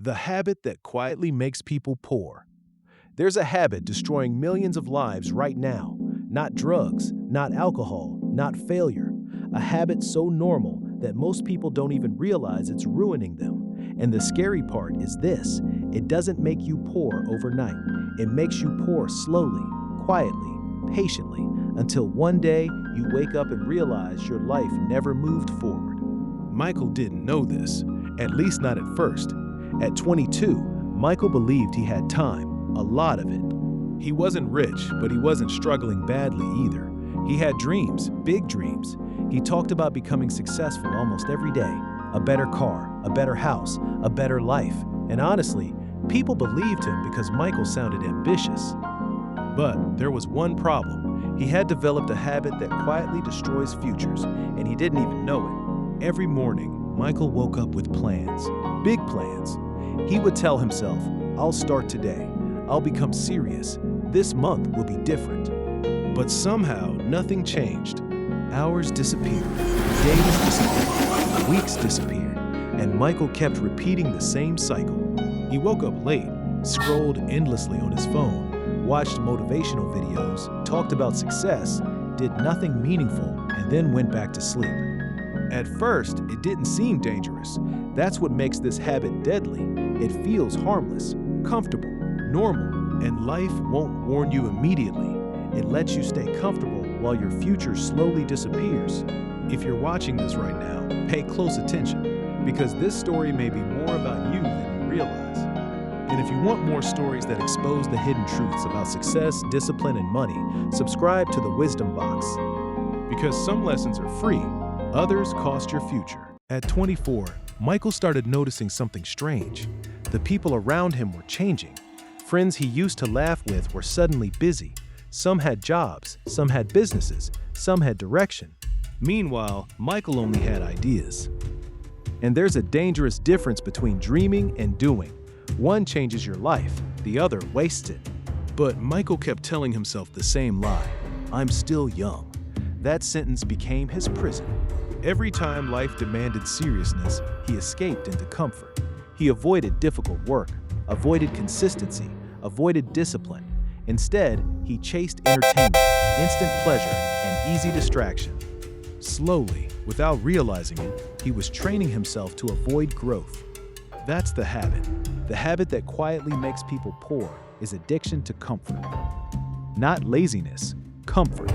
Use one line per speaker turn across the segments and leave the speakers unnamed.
The habit that quietly makes people poor. There's a habit destroying millions of lives right now. Not drugs, not alcohol, not failure. A habit so normal that most people don't even realize it's ruining them. And the scary part is this: it doesn't make you poor overnight. It makes you poor slowly, quietly, patiently, until one day you wake up and realize your life never moved forward. Michael didn't know this, at least not at first. At 22, Michael believed he had time, a lot of it. He wasn't rich, but he wasn't struggling badly either. He had dreams, big dreams. He talked about becoming successful almost every day. A better car, a better house, a better life. And honestly, people believed him because Michael sounded ambitious. But there was one problem. He had developed a habit that quietly destroys futures, and he didn't even know it. Every morning, Michael woke up with plans, big plans. He would tell himself, "I'll start today. I'll become serious. This month will be different." But somehow, nothing changed. Hours disappeared, days disappeared, weeks disappeared, and Michael kept repeating the same cycle. He woke up late, scrolled endlessly on his phone, watched motivational videos, talked about success, did nothing meaningful, and then went back to sleep. At first, it didn't seem dangerous. That's what makes this habit deadly. It feels harmless, comfortable, normal, and life won't warn you immediately. It lets you stay comfortable while your future slowly disappears. If you're watching this right now, pay close attention, because this story may be more about you than you realize. And if you want more stories that expose the hidden truths about success, discipline, and money, subscribe to the Wisdom Box. Because some lessons are free, others cost your future. At 24, Michael started noticing something strange. The people around him were changing. Friends he used to laugh with were suddenly busy. Some had jobs, some had businesses, some had direction. Meanwhile, Michael only had ideas. And there's a dangerous difference between dreaming and doing. One changes your life, the other wastes it. But Michael kept telling himself the same lie: "I'm still young." That sentence became his prison. Every time life demanded seriousness, he escaped into comfort. He avoided difficult work, avoided consistency, avoided discipline. Instead, he chased entertainment, instant pleasure, and easy distraction. Slowly, without realizing it, he was training himself to avoid growth. That's the habit. The habit that quietly makes people poor is addiction to comfort. Not laziness, comfort.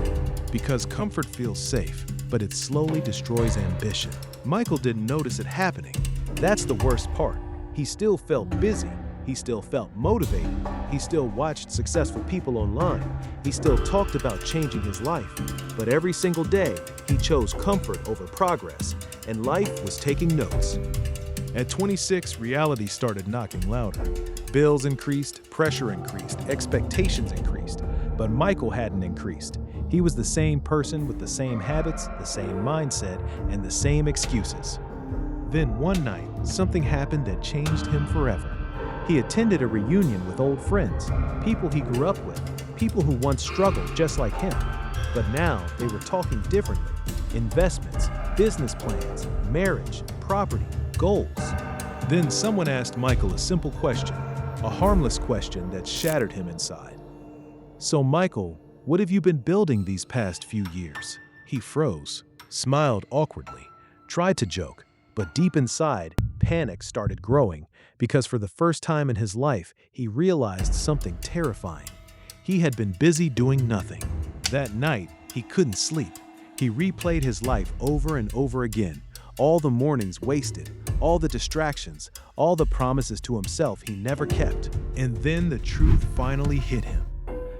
Because comfort feels safe, but it slowly destroys ambition. Michael didn't notice it happening. That's the worst part. He still felt busy. He still felt motivated. He still watched successful people online. He still talked about changing his life. But every single day, he chose comfort over progress, and life was taking notes. At 26, reality started knocking louder. Bills increased, pressure increased, expectations increased. But Michael hadn't increased. He was the same person with the same habits, the same mindset, and the same excuses. Then one night, something happened that changed him forever. He attended a reunion with old friends, people he grew up with, people who once struggled just like him. But now they were talking differently. Investments, business plans, marriage, property, goals. Then someone asked Michael a simple question, a harmless question that shattered him inside. "So Michael, what have you been building these past few years?" He froze, smiled awkwardly, tried to joke, but deep inside, panic started growing because for the first time in his life, he realized something terrifying. He had been busy doing nothing. That night, he couldn't sleep. He replayed his life over and over again. All the mornings wasted, all the distractions, all the promises to himself he never kept. And then the truth finally hit him.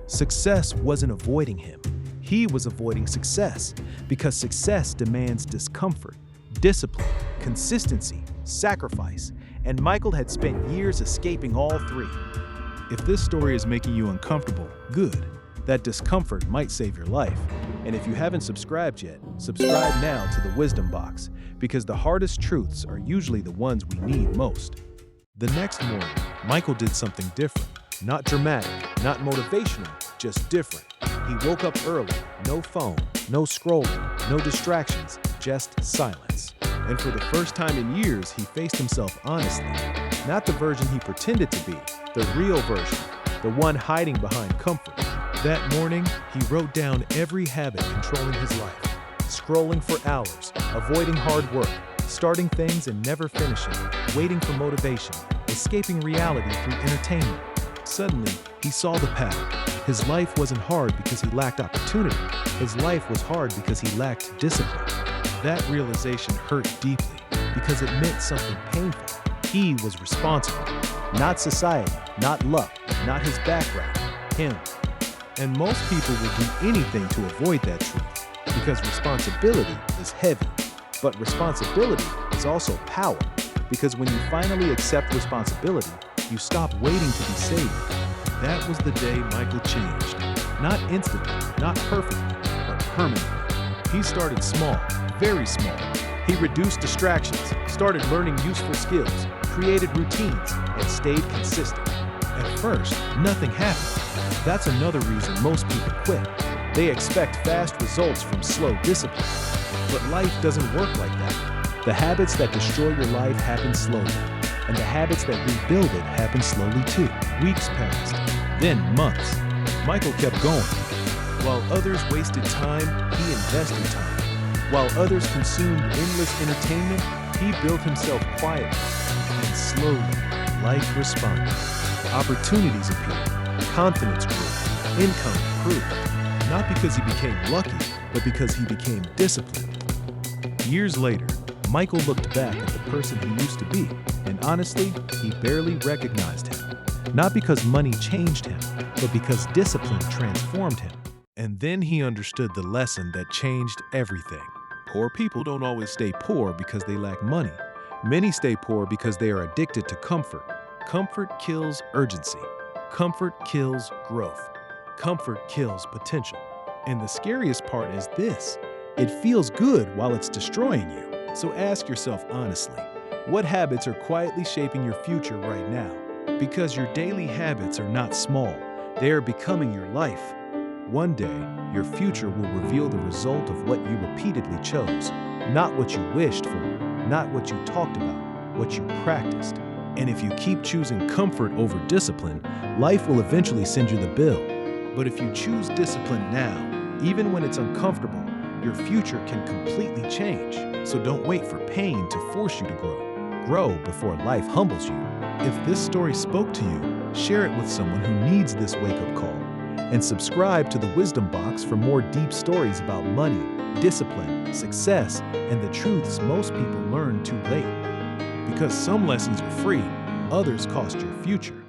Success wasn't avoiding him. He was avoiding success because success demands discomfort, discipline, consistency, sacrifice, and Michael had spent years escaping all three. If this story is making you uncomfortable, good. That discomfort might save your life. And if you haven't subscribed yet, subscribe now to the Wisdom Box, because the hardest truths are usually the ones we need most. The next morning, Michael did something different. Not dramatic, not motivational, just different. He woke up early, no phone, no scrolling, no distractions, just silence. And for the first time in years, he faced himself honestly. Not the version he pretended to be, the real version, the one hiding behind comfort. That morning, he wrote down every habit controlling his life. Scrolling for hours, avoiding hard work, starting things and never finishing, waiting for motivation, escaping reality through entertainment. Suddenly, he saw the pattern. His life wasn't hard because he lacked opportunity. His life was hard because he lacked discipline. That realization hurt deeply because it meant something painful. He was responsible. Not society, not luck, not his background, him. And most people will do anything to avoid that truth because responsibility is heavy. But responsibility is also power because when you finally accept responsibility, you stop waiting to be saved. That was the day Michael changed. Not instantly, not perfectly, but permanently. He started small, very small. He reduced distractions, started learning useful skills, created routines, and stayed consistent. At first, nothing happened. That's another reason most people quit. They expect fast results from slow discipline. But life doesn't work like that. The habits that destroy your life happen slowly, and the habits that rebuild it happen slowly too. Weeks passed, then months. Michael kept going. While others wasted time, he invested time. While others consumed endless entertainment, he built himself quietly. And slowly, life responded. Opportunities appeared, confidence grew, income improved. Not because he became lucky, but because he became disciplined. Years later, Michael looked back at the person he used to be, and honestly, he barely recognized him. Not because money changed him, but because discipline transformed him. And then he understood the lesson that changed everything. Poor people don't always stay poor because they lack money. Many stay poor because they are addicted to comfort. Comfort kills urgency. Comfort kills growth. Comfort kills potential. And the scariest part is this: it feels good while it's destroying you. So ask yourself honestly, what habits are quietly shaping your future right now? Because your daily habits are not small, they are becoming your life. One day, your future will reveal the result of what you repeatedly chose, not what you wished for, not what you talked about, what you practiced. And if you keep choosing comfort over discipline, life will eventually send you the bill. But if you choose discipline now, even when it's uncomfortable, your future can completely change. So don't wait for pain to force you to grow. Grow before life humbles you. If this story spoke to you, share it with someone who needs this wake-up call. And subscribe to the Wisdom Box for more deep stories about money, discipline, success, and the truths most people learn too late. Because some lessons are free, others cost your future.